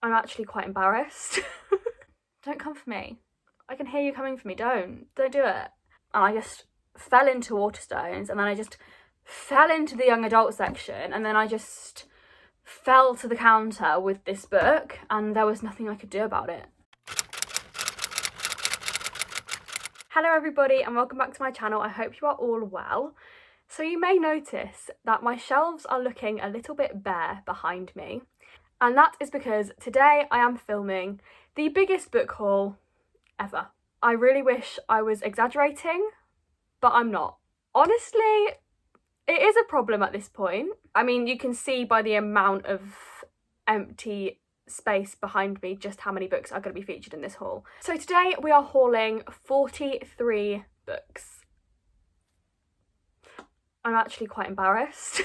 I'm actually quite embarrassed. Don't come for me. I can hear you coming for me. Don't do it. And I just fell into Waterstones, and then I just fell into the young adult section, and then I just fell to the counter with this book, and there was nothing I could do about it. Hello everybody, and welcome back to my channel. I hope you are all well. So you may notice that my shelves are looking a little bit bare behind me, and that is because today I am filming the biggest book haul ever. I really wish I was exaggerating, but I'm not. Honestly, it is a problem at this point. I mean, you can see by the amount of empty space behind me just how many books are going to be featured in this haul. So today we are hauling 43 books. I'm actually quite embarrassed.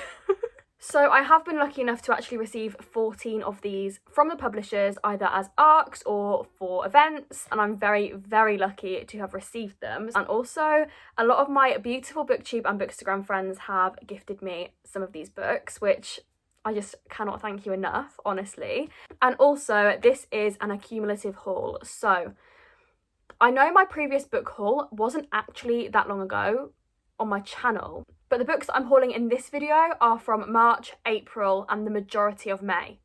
So I have been lucky enough to actually receive 14 of these from the publishers, either as ARCs or for events, and I'm very, very lucky to have received them. And also, a lot of my beautiful Booktube and Bookstagram friends have gifted me some of these books, which I just cannot thank you enough, honestly. And also, this is an accumulative haul. So I know my previous book haul wasn't actually that long ago on my channel, but the books that I'm hauling in this video are from March, April, and the majority of May.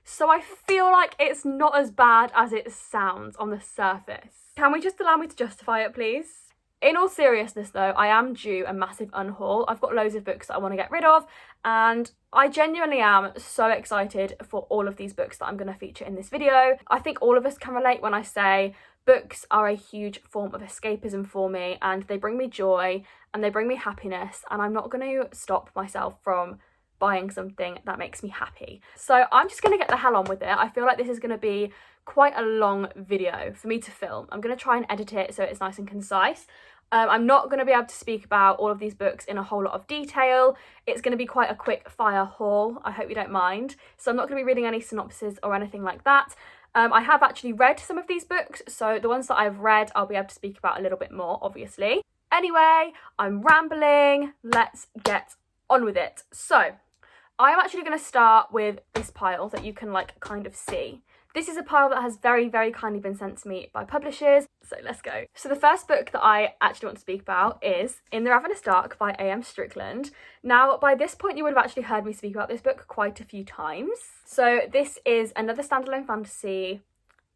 So I feel like it's not as bad as it sounds on the surface. Can we just allow me to justify it, please? In all seriousness though, I am due a massive unhaul. I've got loads of books that I want to get rid of, and I genuinely am so excited for all of these books that I'm going to feature in this video. I think all of us can relate when I say books are a huge form of escapism for me, and they bring me joy and they bring me happiness, and I'm not going to stop myself from buying something that makes me happy. So I'm just going to get the hell on with it. I feel like this is going to be quite a long video for me to film. I'm going to try and edit it so it's nice and concise. I'm not going to be able to speak about all of these books in a whole lot of detail. It's going to be quite a quick fire haul. I hope you don't mind. So I'm not going to be reading any synopses or anything like that. I have actually read some of these books, so the ones that I've read I'll be able to speak about a little bit more, obviously. Anyway, I'm rambling. Let's get on with it. So I'm actually going to start with this pile that you can kind of see. This is a pile that has very, very kindly been sent to me by publishers, so let's go. So the first book that I actually want to speak about is In the Ravenous Dark by A.M. Strickland. Now, by this point, you would have actually heard me speak about this book quite a few times. So this is another standalone fantasy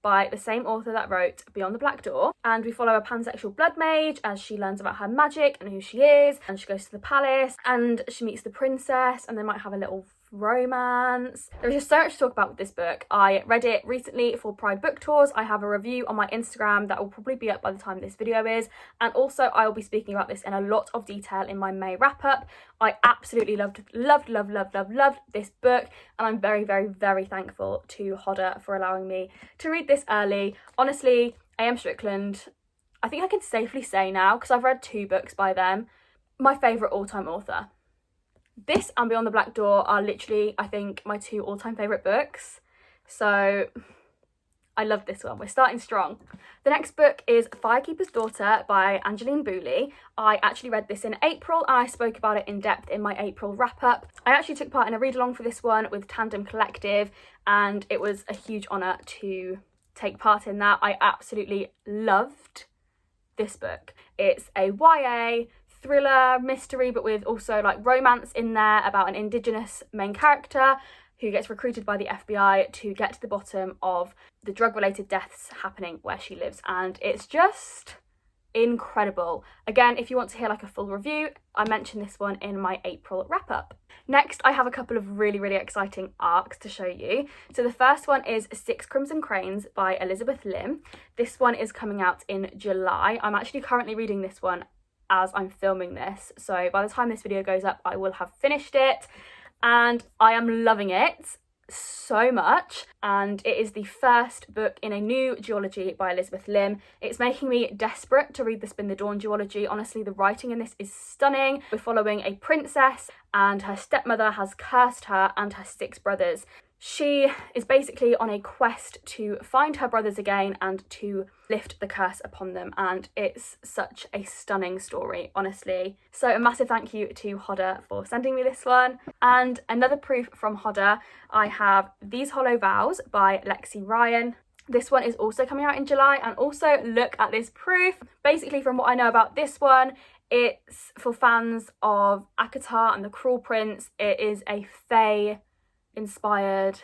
by the same author that wrote Beyond the Black Door, and we follow a pansexual blood mage as she learns about her magic and who she is, and she goes to the palace and she meets the princess, and they might have a little romance. There's just so much to talk about with this book. I read it recently for Pride Book Tours. I have a review on my Instagram that will probably be up by the time this video is, and also I will be speaking about this in a lot of detail in my May wrap up. I absolutely loved this book, and I'm very, very, very thankful to Hodder for allowing me to read this early. Honestly, A.M. Strickland, I think I can safely say now, because I've read 2 books by them, my favourite all-time author. This and Beyond the Black Door are literally, I think, my 2 all-time favourite books. So I love this one. We're starting strong. The next book is Firekeeper's Daughter by Angeline. I actually read this in April, and I spoke about it in depth in my April wrap-up. I actually took part in a read-along for this one with Tandem Collective, and it was a huge honour to take part in that. I absolutely loved this book. It's a YA thriller mystery, but with also romance in there, about an Indigenous main character who gets recruited by the FBI to get to the bottom of the drug-related deaths happening where she lives, and it's just incredible. Again, if you want to hear a full review, I mentioned this one in my April wrap-up. Next, I have a couple of really, really exciting ARCs to show you. So the first one is 6 Crimson Cranes by Elizabeth Lim. This one is coming out in July. I'm actually currently reading this one as I'm filming this, so by the time this video goes up I will have finished it, and I am loving it so much, and it is the first book in a new duology by Elizabeth Lim. It's making me desperate to read the Spin the Dawn duology. Honestly, the writing in this is stunning. We're following a princess, and her stepmother has cursed her and her 6 brothers She is basically on a quest to find her brothers again and to lift the curse upon them, and it's such a stunning story, honestly. So a massive thank you to Hodder for sending me this one. And another proof from Hodder, I have These Hollow Vows by Lexi Ryan. This one is also coming out in July, and also look at this proof. Basically, from what I know about this one, it's for fans of ACOTAR and the Cruel Prince. It is a fae inspired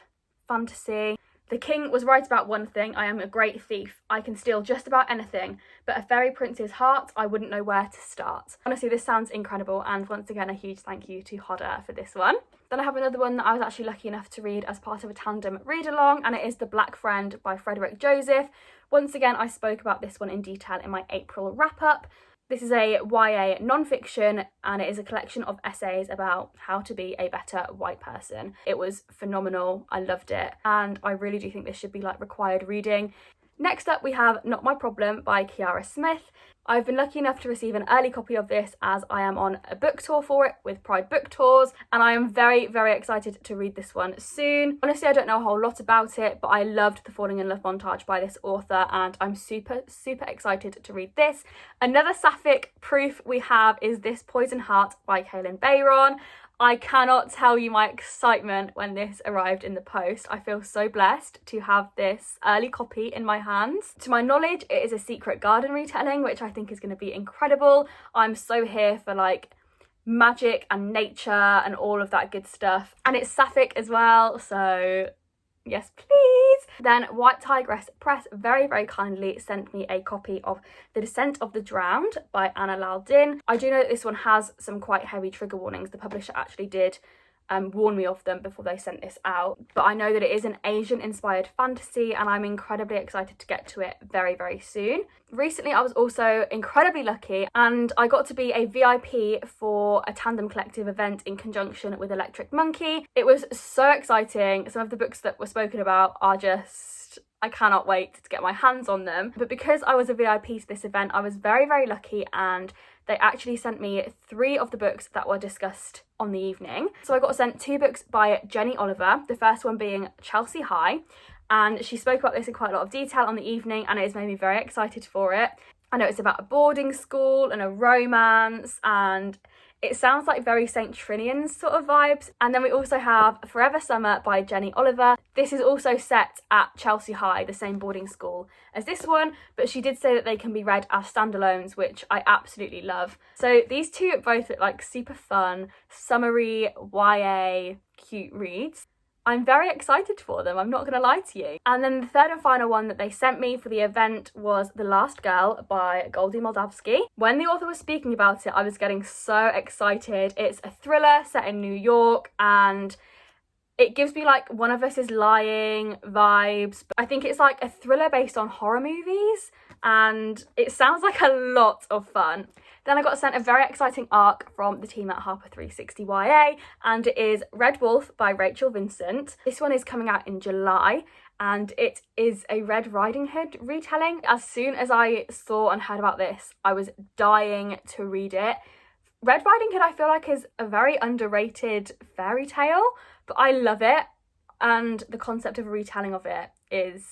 fantasy. The king was right about one thing: I am a great thief. I can steal just about anything, but a fairy prince's heart, I wouldn't know where to start. Honestly, this sounds incredible, and once again, a huge thank you to Hodder for this one. Then I have another one that I was actually lucky enough to read as part of a tandem read-along, and it is The Black Friend by Frederick Joseph. Once again, I spoke about this one in detail in my April wrap-up. This is a YA non-fiction, and it is a collection of essays about how to be a better white person. It was phenomenal, I loved it, and I really do think this should be like required reading. Next up we have Not My Problem by Kiara Smith. I've been lucky enough to receive an early copy of this as I am on a book tour for it with Pride Book Tours, and I am very, very excited to read this one soon. Honestly, I don't know a whole lot about it, but I loved the Falling in Love montage by this author, and I'm super, super excited to read this. Another sapphic proof we have is This Poison Heart by Kailyn Bayron. I cannot tell you my excitement when this arrived in the post. I feel so blessed to have this early copy in my hands. To my knowledge, it is a Secret Garden retelling, which I think is going to be incredible. I'm so here for like magic and nature and all of that good stuff. And it's sapphic as well, so yes please. Then White Tigress Press very, very kindly sent me a copy of The Descent of the Drowned by Anna Laldin. I do know that this one has some quite heavy trigger warnings. The publisher actually did warn me of them before they sent this out, but I know that it is an Asian inspired fantasy, and I'm incredibly excited to get to it very, very soon. Recently I was also incredibly lucky, and I got to be a VIP for a Tandem Collective event in conjunction with Electric Monkey. It was so exciting. Some of the books that were spoken about are just, I cannot wait to get my hands on them. But because I was a VIP to this event, I was very, very lucky, and they actually sent me 3 of the books that were discussed on the evening. So I got sent 2 books by Jenny Oliver, the first one being Chelsea High, and she spoke about this in quite a lot of detail on the evening, and it has made me very excited for it. I know it's about a boarding school and a romance, and it sounds like very St. Trinian sort of vibes. And then we also have Forever Summer by Jenny Oliver. This is also set at Chelsea High, the same boarding school as this one, but she did say that they can be read as standalones, which I absolutely love. So these two both look like super fun, summery, YA, cute reads. I'm very excited for them, I'm not going to lie to you. And then the third and final one that they sent me for the event was The Last Girl by Goldie Moldovsky. When the author was speaking about it, I was getting so excited. It's a thriller set in New York, and it gives me like One of Us Is Lying vibes. I think it's like a thriller based on horror movies, and it sounds like a lot of fun. Then I got sent a very exciting arc from the team at Harper 360 YA, and it is Red Wolf by Rachel Vincent. This one is coming out in July, and it is a Red Riding Hood retelling. As soon as I saw and heard about this, I was dying to read it. Red Riding Hood, I feel like, is a very underrated fairy tale, but I love it, and the concept of a retelling of it is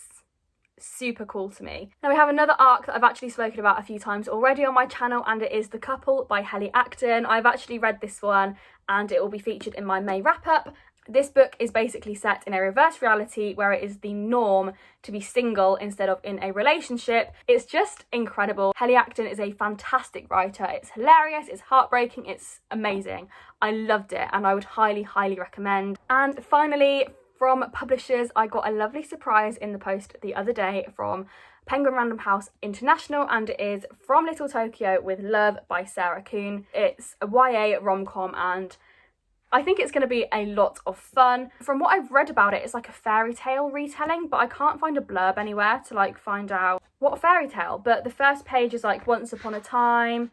super cool to me. Now we have another arc that I've actually spoken about a few times already on my channel, and it is The Couple by Helly Acton. I've actually read this one, and it will be featured in my May wrap-up. This book is basically set in a reverse reality where it is the norm to be single instead of in a relationship. It's just incredible. Helly Acton is a fantastic writer. It's hilarious, it's heartbreaking, it's amazing. I loved it, and I would highly, highly recommend. And finally, from publishers, I got a lovely surprise in the post the other day from Penguin Random House International, and it is From Little Tokyo with Love by Sarah Kuhn. It's a YA rom-com, and I think it's going to be a lot of fun. From what I've read about it, it's like a fairy tale retelling, but I can't find a blurb anywhere to like find out what fairy tale. But the first page is like, once upon a time,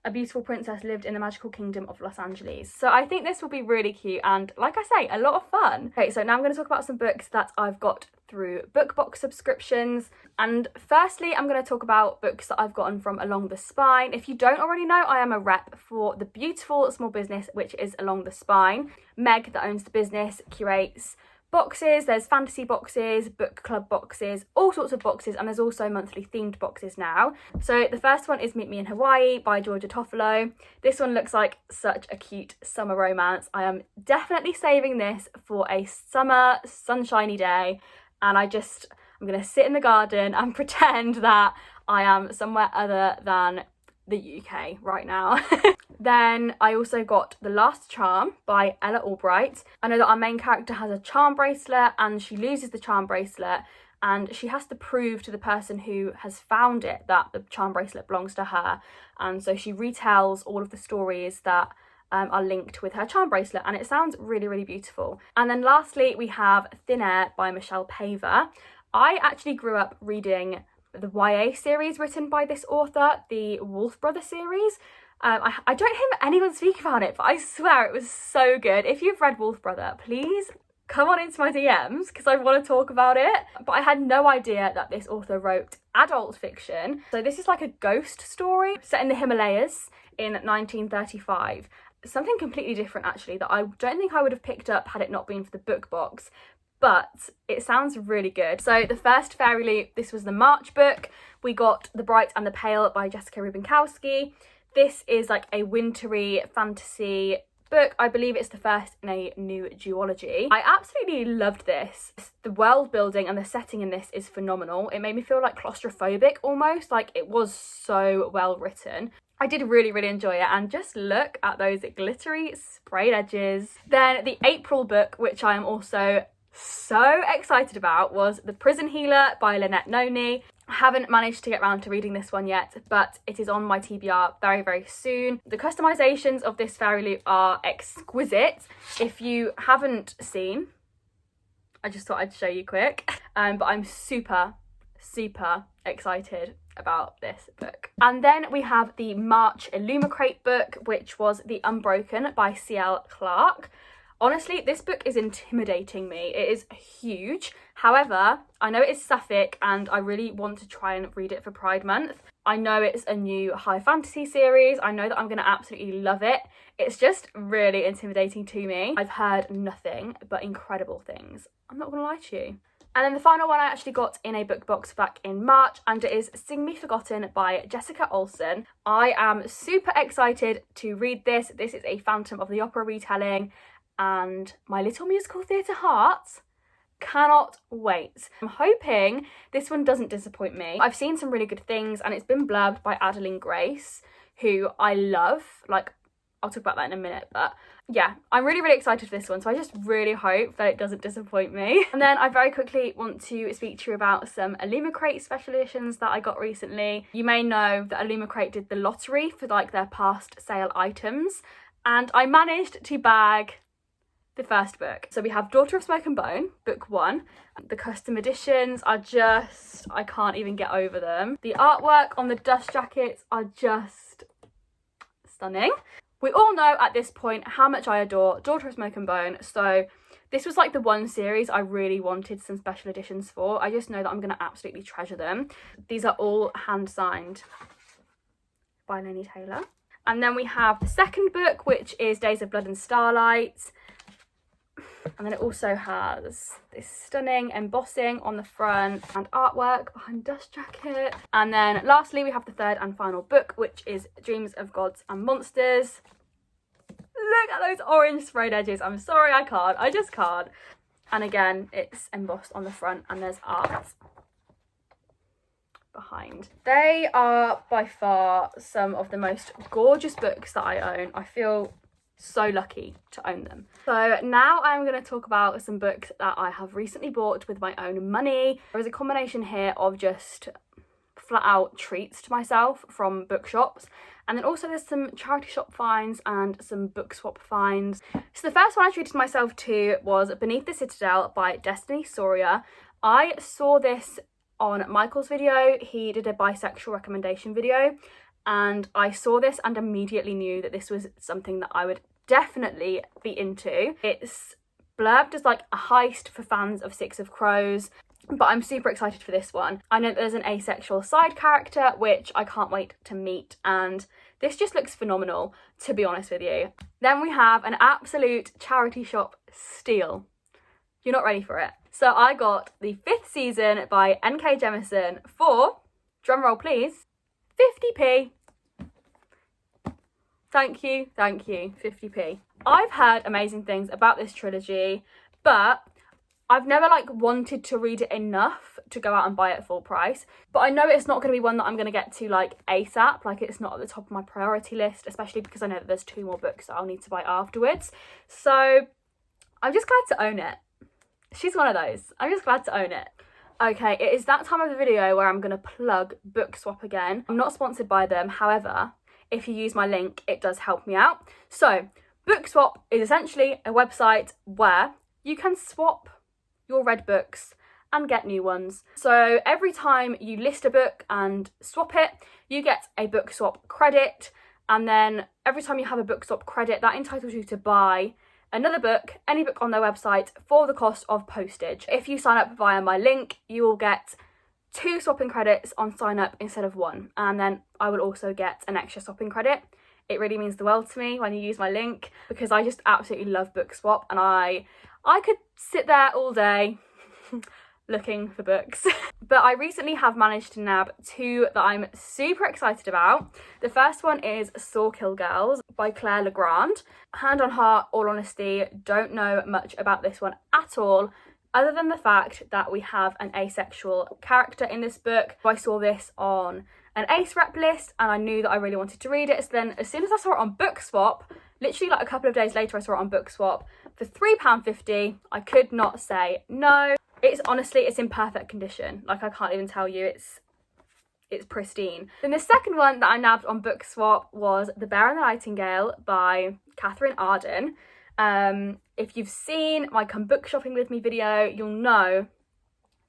a beautiful princess lived in the magical kingdom of Los Angeles. So I think this will be really cute, and like I say, a lot of fun. Okay, so now I'm going to talk about some books that I've got through BookBox subscriptions. And firstly, I'm going to talk about books that I've gotten from Along the Spine. If you don't already know, I am a rep for the beautiful small business which is Along the Spine. Meg, that owns the business, curates boxes. There's fantasy boxes, book club boxes, all sorts of boxes, and there's also monthly themed boxes now. So the first one is Meet Me in Hawaii by Georgia Toffelo. This one looks like such a cute summer romance. I am definitely saving this for a summer sunshiny day, and I'm gonna sit in the garden and pretend that I am somewhere other than the UK right now. Then I also got The Last Charm by Ella Albright. I know that our main character has a charm bracelet and she loses the charm bracelet, and she has to prove to the person who has found it that the charm bracelet belongs to her. And so she retells all of the stories that are linked with her charm bracelet, and it sounds really, really beautiful. And then lastly, we have Thin Air by Michelle Paver. I actually grew up reading the YA series written by this author, the Wolf Brother series. I don't hear anyone speak about it, but I swear it was so good. If you've read Wolf Brother, please come on into my DMs because I want to talk about it. But I had no idea that this author wrote adult fiction. So this is like a ghost story set in the Himalayas in 1935. Something completely different actually that I don't think I would have picked up had it not been for the book box. But it sounds really good. So the first Fairy Loot, this was the March book. We got The Bright and the Pale by Jessica Rubinkowski. This is like a wintry fantasy book. I believe it's the first in a new duology. I absolutely loved this. The world building and the setting in this is phenomenal. It made me feel like claustrophobic almost, like it was so well written. I did really, really enjoy it, and just look at those glittery sprayed edges. Then the April book, which I am also so excited about, was The Prison Healer by Lynette Noni. I haven't managed to get around to reading this one yet, but it is on my TBR very, very soon. The customizations of this Fairy Loot are exquisite. If you haven't seen, I just thought I'd show you quick. But I'm super, super excited about this book. And then we have the March Illumicrate book, which was The Unbroken by C.L. Clarke. Honestly, this book is intimidating me. It is huge. However, I know it is Sapphic and I really want to try and read it for Pride Month. I know it's a new high fantasy series. I know that I'm going to absolutely love it. It's just really intimidating to me. I've heard nothing but incredible things. I'm not going to lie to you. And then the final one I actually got in a book box back in March, and it is Sing Me Forgotten by Jessica Olsen. I am super excited to read this. This is a Phantom of the Opera retelling, and my little musical theatre heart cannot wait. I'm hoping this one doesn't disappoint me. I've seen some really good things, and it's been blurbed by Adeline Grace, who I love. Like, I'll talk about that in a minute, but yeah, I'm really, really excited for this one, so I just really hope that it doesn't disappoint me. And then I very quickly want to speak to you about some Illumicrate special editions that I got recently. You may know that Illumicrate did the lottery for like their past sale items, and I managed to bag the first book. So we have Daughter of Smoke and Bone, book 1. The custom editions are just, I can't even get over them. The artwork on the dust jackets are just stunning. We all know at this point how much I adore Daughter of Smoke and Bone, so this was like the one series I really wanted some special editions for. I just know that I'm going to absolutely treasure them. These are all hand signed by Laini Taylor. And then we have the second book, which is Days of Blood and Starlight. And then it also has this stunning embossing on the front and artwork behind the dust jacket. And then lastly, we have the third and final book, which is Dreams of Gods and Monsters. Look at those orange sprayed edges. I'm sorry, I can't. I just can't. And again, it's embossed on the front and there's art behind. They are by far some of the most gorgeous books that I own. I feel so lucky to own them. So now I'm going to talk about some books that I have recently bought with my own money. There is a combination here of just flat out treats to myself from bookshops, and then also there's some charity shop finds and some book swap finds. So the first one I treated myself to was Beneath the Citadel by Destiny Sauria. I saw this on Michael's video. He did a bisexual recommendation video, and I saw this and immediately knew that this was something that I would definitely be into. It's blurbed as like a heist for fans of Six of Crows, but I'm super excited for this one. I know that there's an asexual side character, which I can't wait to meet, and this just looks phenomenal, to be honest with you. Then we have an absolute charity shop steal You're not ready for it. So I got the 5th season by N.K. Jemisin for, drumroll please, 50p. Thank you, 50p. I've heard amazing things about this trilogy, but I've never like wanted to read it enough to go out and buy it at full price. But I know it's not going to be one that I'm going to get to like ASAP. Like, it's not at the top of my priority list, especially because I know that there's 2 more books that I'll need to buy afterwards. So I'm just glad to own it. She's one of those. I'm just glad to own it. Okay, it is that time of the video where I'm going to plug Bookswap again. I'm not sponsored by them. However, if you use my link, it does help me out. So Bookswap is essentially a website where you can swap your read books and get new ones. So every time you list a book and swap it, you get a Bookswap credit, and then every time you have a Bookswap credit, that entitles you to buy another book, any book on their website, for the cost of postage. If you sign up via my link, you will get 2 swapping credits on sign up instead of 1, and then I will also get an extra swapping credit. It really means the world to me when you use my link, because I just absolutely love Bookswap, and I could sit there all day looking for books. But I recently have managed to nab 2 that I'm super excited about. The first one is Sawkill Girls by Claire Legrand. Hand on heart, all honesty, don't know much about this one at all, other than the fact that we have an asexual character in this book. I saw this on an ace rep list and I knew that I really wanted to read it. So then as soon as I saw it on Bookswap, literally like a couple of days later, I saw it on Bookswap for £3.50. I could not say no. It's honestly, it's in perfect condition. Like, I can't even tell you, it's pristine. Then the second one that I nabbed on Bookswap was The Bear and the Nightingale by Catherine Arden. If you've seen my Come Book Shopping With Me video, you'll know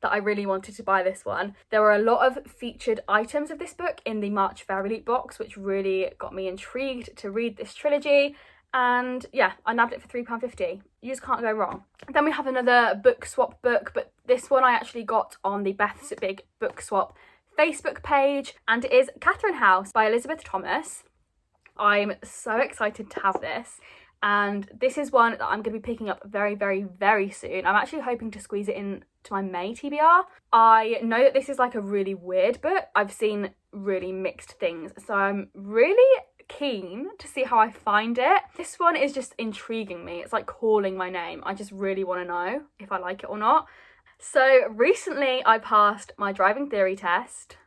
that I really wanted to buy this one. There were a lot of featured items of this book in the March Fairy Loot box, which really got me intrigued to read this trilogy. And yeah, I nabbed it for £3.50. You just can't go wrong. Then we have another Bookswap book, but this one I actually got on the Beth's Big Bookswap Facebook page, and it is Catherine House by Elizabeth Thomas. I'm so excited to have this, and this is one that I'm going to be picking up very, very, very soon. I'm actually hoping to squeeze it in to my May TBR. I know that this is like a really weird book. I've seen really mixed things, so I'm really keen to see how I find it. This one is just intriguing me. It's like calling my name. I just really want to know if I like it or not. So recently I passed my driving theory test.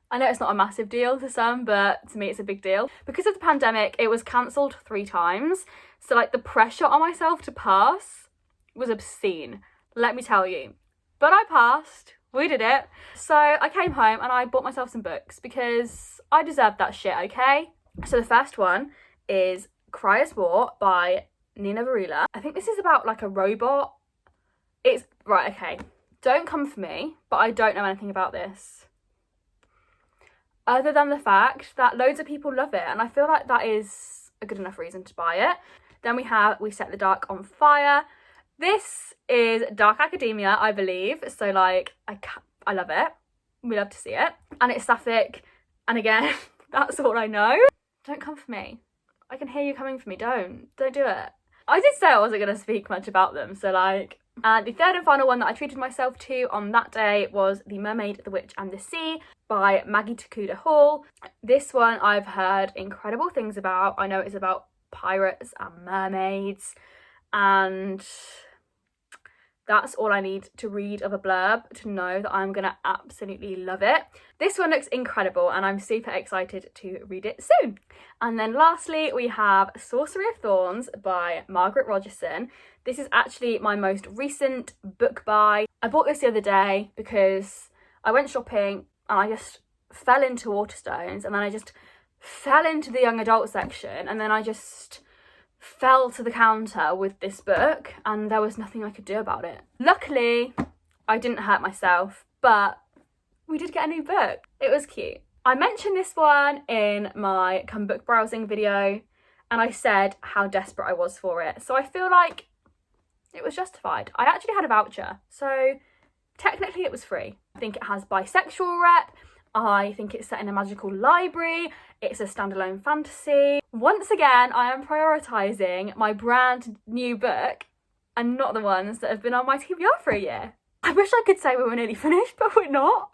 I know it's not a massive deal to some, but to me it's a big deal. Because of the pandemic, it was cancelled 3 times. So like the pressure on myself to pass was obscene, let me tell you. But I passed. We did it. So I came home and I bought myself some books because I deserved that shit, okay? So the first one is Cryer's War by Nina Varela. I think this is about like a robot. It's, right, okay. Don't come for me, but I don't know anything about this, other than the fact that loads of people love it, and I feel like that is a good enough reason to buy it. Then we have We Set the Dark on Fire. This is dark academia, I believe, so like I love it. We love to see it. And it's sapphic, and again, that's all I know. Don't come for me. I can hear you coming for me. Don't do it. I did say I wasn't going to speak much about them, so like... And the third and final one that I treated myself to on that day was The Mermaid, the Witch and the Sea by Maggie Takuda Hall. This one I've heard incredible things about. I know it's about pirates and mermaids, and that's all I need to read of a blurb to know that I'm gonna absolutely love it. This one looks incredible and I'm super excited to read it soon. And then lastly, we have Sorcery of Thorns by Margaret Rogerson. This is actually my most recent book buy. I bought this the other day because I went shopping and I just fell into Waterstones, and then I just fell into the young adult section, and then I just fell to the counter with this book and there was nothing I could do about it. Luckily, I didn't hurt myself, but we did get a new book. It was cute. I mentioned this one in my Come Book Browsing video and I said how desperate I was for it. So I feel like it was justified. I actually had a voucher, so technically it was free. I think it has bisexual rep. I think it's set in a magical library. It's a standalone fantasy. Once again, I am prioritising my brand new book and not the ones that have been on my TBR for a year. I wish I could say we were nearly finished, but we're not.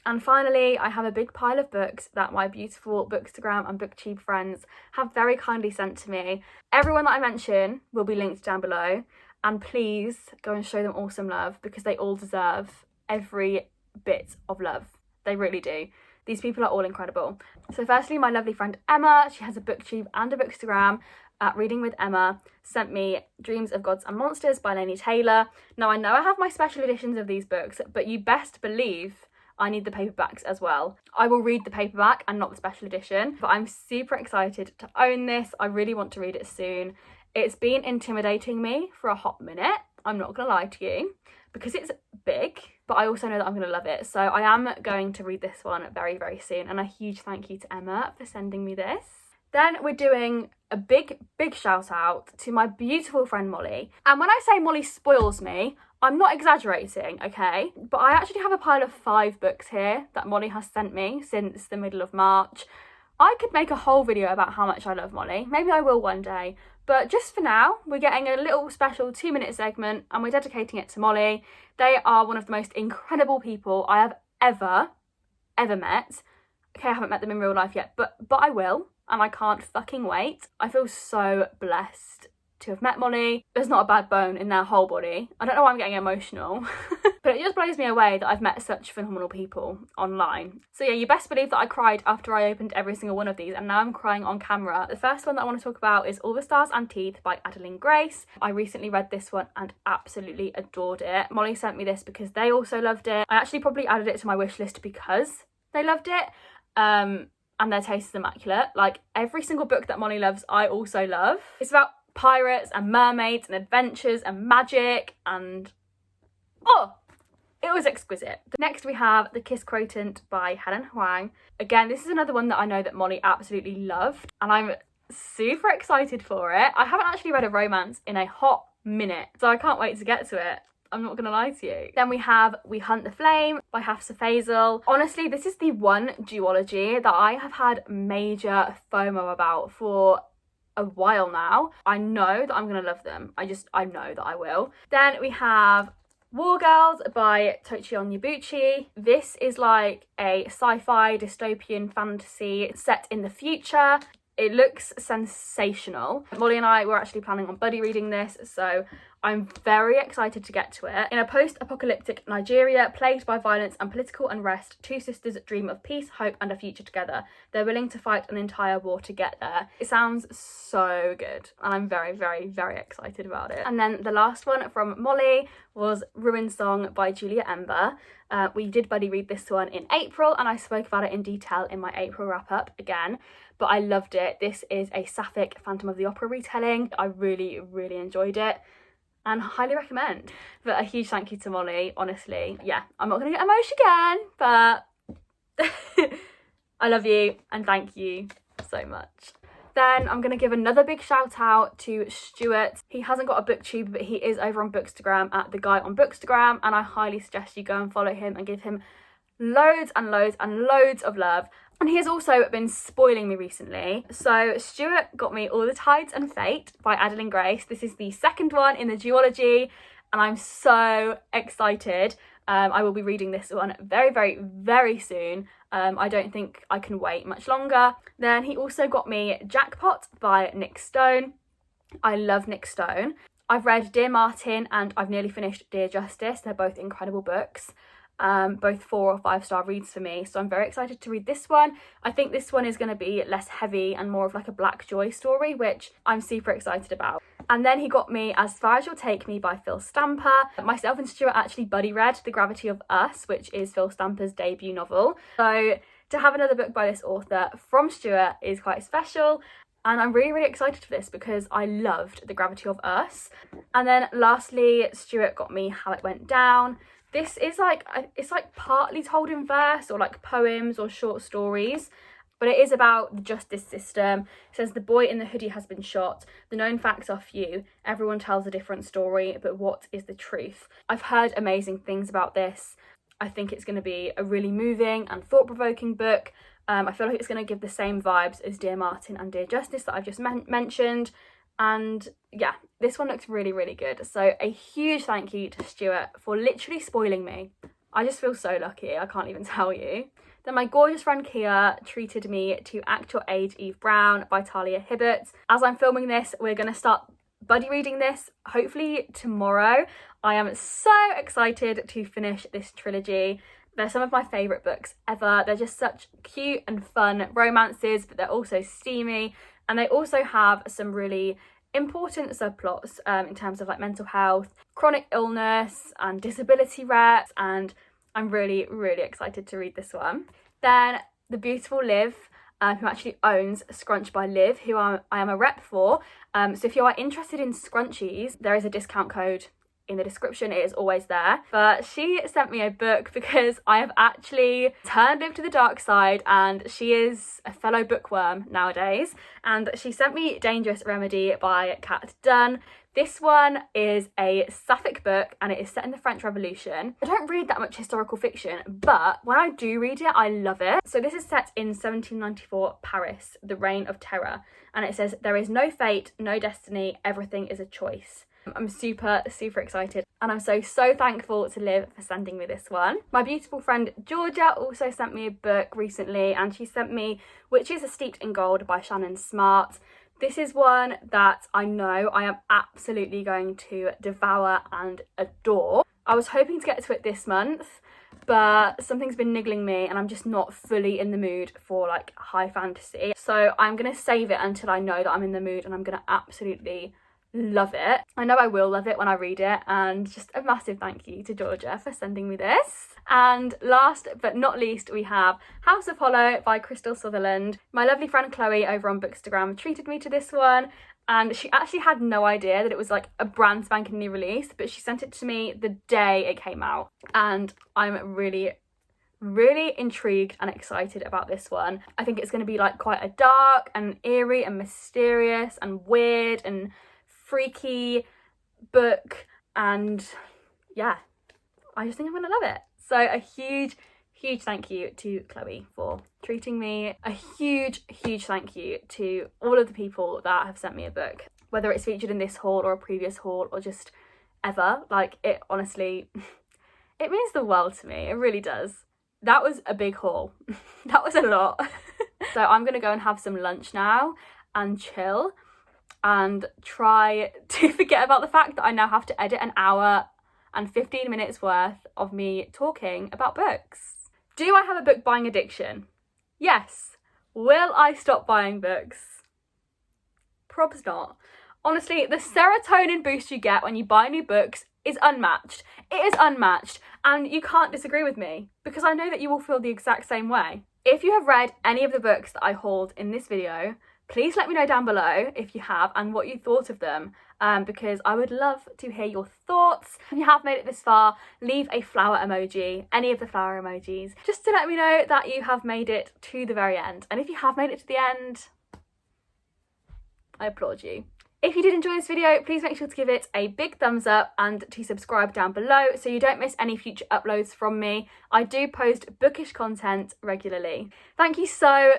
And finally, I have a big pile of books that my beautiful Bookstagram and Booktube friends have very kindly sent to me. Everyone that I mention will be linked down below, and please go and show them all some love, because they all deserve every bit of love. They really do. These people are all incredible. So firstly, my lovely friend Emma, she has a Booktube and a Bookstagram at Reading with Emma, sent me Dreams of Gods and Monsters by Laini Taylor. Now I know I have my special editions of these books, but you best believe I need the paperbacks as well. I will read the paperback and not the special edition, but I'm super excited to own this. I really want to read it soon. It's been intimidating me for a hot minute, I'm not gonna lie to you, because it's big, but I also know that I'm gonna love it. So I am going to read this one very, very soon, and a huge thank you to Emma for sending me this. Then we're doing a big shout out to my beautiful friend Molly. And when I say Molly spoils me, I'm not exaggerating, okay? But I actually have a pile of 5 books here that Molly has sent me since the middle of March. I could make a whole video about how much I love Molly. Maybe I will one day. But just for now, we're getting a little special 2-minute segment and we're dedicating it to Molly. They are one of the most incredible people I have ever met. Okay, I haven't met them in real life yet, but I will. And I can't fucking wait. I feel so blessed to have met Molly. There's not a bad bone in their whole body. I don't know why I'm getting emotional, but it just blows me away that I've met such phenomenal people online. So yeah, you best believe that I cried after I opened every single one of these, and now I'm crying on camera. The first one that I want to talk about is All the Stars and Teeth by Adeline Grace. I recently read this one and absolutely adored it. Molly sent me this because they also loved it. I actually probably added it to my wish list because they loved it. And their taste is immaculate. Like, every single book that Molly loves, I also love. It's about pirates and mermaids and adventures and magic, and oh, it was exquisite. Next we have The Kiss Quotant by Helen Huang. Again, this is another one that I know that Molly absolutely loved, and I'm super excited for it. I haven't actually read a romance in a hot minute, so I can't wait to get to it. I'm not gonna lie to you. Then we have We Hunt the Flame by Hafsa Faisal. Honestly, this is the one duology that I have had major FOMO about for a while now. I know that I'm gonna love them. I know that I will. Then we have War Girls by Tochi Onyebuchi. This is like a sci-fi dystopian fantasy set in the future. It looks sensational. Molly and I were actually planning on buddy reading this, so I'm very excited to get to it. In a post-apocalyptic Nigeria plagued by violence and political unrest, 2 sisters dream of peace, hope and a future together. They're willing to fight an entire war to get there. It sounds so good, and I'm very, very, very excited about it. And then the last one from Molly was Ruin Song by Julia Ember. We did buddy read this one in April, and I spoke about it in detail in my April wrap-up again, but I loved it. This is a sapphic Phantom of the Opera retelling. I really, really enjoyed it and highly recommend. But a huge thank you to Molly, honestly. Yeah, I'm not gonna get emotional again, but I love you and thank you so much. Then I'm gonna give another big shout out to Stuart. He hasn't got a booktube, but he is over on Bookstagram at The Guy on Bookstagram, and I highly suggest you go and follow him and give him loads and loads and loads of love. And he has also been spoiling me recently. So Stuart got me All the Tides and Fate by Adeline Grace. This is the second one in the duology, and I'm so excited. I will be reading this one very, very, very soon. I don't think I can wait much longer. Then he also got me Jackpot by Nick Stone. I love Nick Stone. I've read Dear Martin and I've nearly finished Dear Justice. They're both incredible books. Both 4 or 5 star reads for me, so I'm very excited to read this one. I think this one is going to be less heavy and more of like a Black Joy story, which I'm super excited about. And then he got me As Far As You'll Take Me by Phil Stamper. Myself and Stuart actually buddy read The Gravity of Us, which is Phil Stamper's debut novel. So to have another book by this author from Stuart is quite special. And I'm really, really excited for this because I loved The Gravity of Us. And then lastly, Stuart got me How It Went Down. This is like, it's like partly told in verse or like poems or short stories, but it is about the justice system. It says the boy in the hoodie has been shot. The known facts are few. Everyone tells a different story, but what is the truth? I've heard amazing things about this. I think it's going to be a really moving and thought-provoking book. I feel like it's going to give the same vibes as Dear Martin and Dear Justice that I've just mentioned. And yeah, this one looks really, really good. So a huge thank you to Stuart for literally spoiling me. I just feel so lucky, I can't even tell you. Then my gorgeous friend Kia treated me to Act Your Age Eve Brown by Talia Hibbert. As I'm filming this, we're going to start buddy reading this hopefully tomorrow. I am so excited to finish this trilogy. They're some of my favourite books ever. They're just such cute and fun romances, but they're also steamy. And they also have some really important subplots in terms of like mental health, chronic illness and disability reps, and I'm really, really excited to read this one. Then the beautiful Liv, who actually owns Scrunch by Liv, who I am a rep for. So if you are interested in scrunchies, there is a discount code in the description. It is always there. But she sent me a book because I have actually turned Liv to the dark side, and she is a fellow bookworm nowadays. And she sent me Dangerous Remedy by Kat Dunn. This one is a sapphic book and it is set in the French Revolution. I don't read that much historical fiction, but when I do read it, I love it. So this is set in 1794 Paris, the Reign of Terror. And it says, there is no fate, no destiny, everything is a choice. I'm super, super excited. And I'm so thankful to Liv for sending me this one. My beautiful friend Georgia also sent me a book recently, and she sent me Witches Are Steeped in Gold by Shannon Smart. This is one that I know I am absolutely going to devour and adore. I was hoping to get to it this month, but something's been niggling me and I'm just not fully in the mood for like high fantasy. So I'm going to save it until I know that I'm in the mood, and I'm going to absolutely love it. I know I will love it when I read it, and just a massive thank you to Georgia for sending me this. And last but not least, we have House of Hollow by Crystal Sutherland. My lovely friend Chloe over on Bookstagram treated me to this one, and she actually had no idea that it was like a brand spanking new release, but she sent it to me the day it came out, and I'm really intrigued and excited about this one. I think it's going to be like quite a dark and eerie and mysterious and weird and freaky book, and yeah, I just think I'm gonna love it. So a huge thank you to Chloe for treating me. A huge thank you to all of the people that have sent me a book, whether it's featured in this haul or a previous haul or just ever. Like, it honestly, it means the world to me. It really does. That was a big haul. That was a lot. So I'm gonna go and have some lunch now and chill and try to forget about the fact that I now have to edit an hour and 15 minutes worth of me talking about books. Do I have a book buying addiction? Yes. Will I stop buying books? Probs not. Honestly, the serotonin boost you get when you buy new books is unmatched. It is unmatched, and you can't disagree with me because I know that you will feel the exact same way. If you have read any of the books that I hauled in this video, please let me know down below if you have and what you thought of them, because I would love to hear your thoughts. If you have made it this far, leave a flower emoji, any of the flower emojis, just to let me know that you have made it to the very end. And if you have made it to the end, I applaud you. If you did enjoy this video, please make sure to give it a big thumbs up and to subscribe down below so you don't miss any future uploads from me. I do post bookish content regularly. Thank you so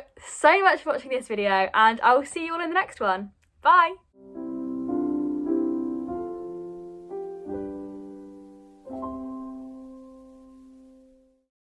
much for watching this video, and I will see you all in the next one. Bye!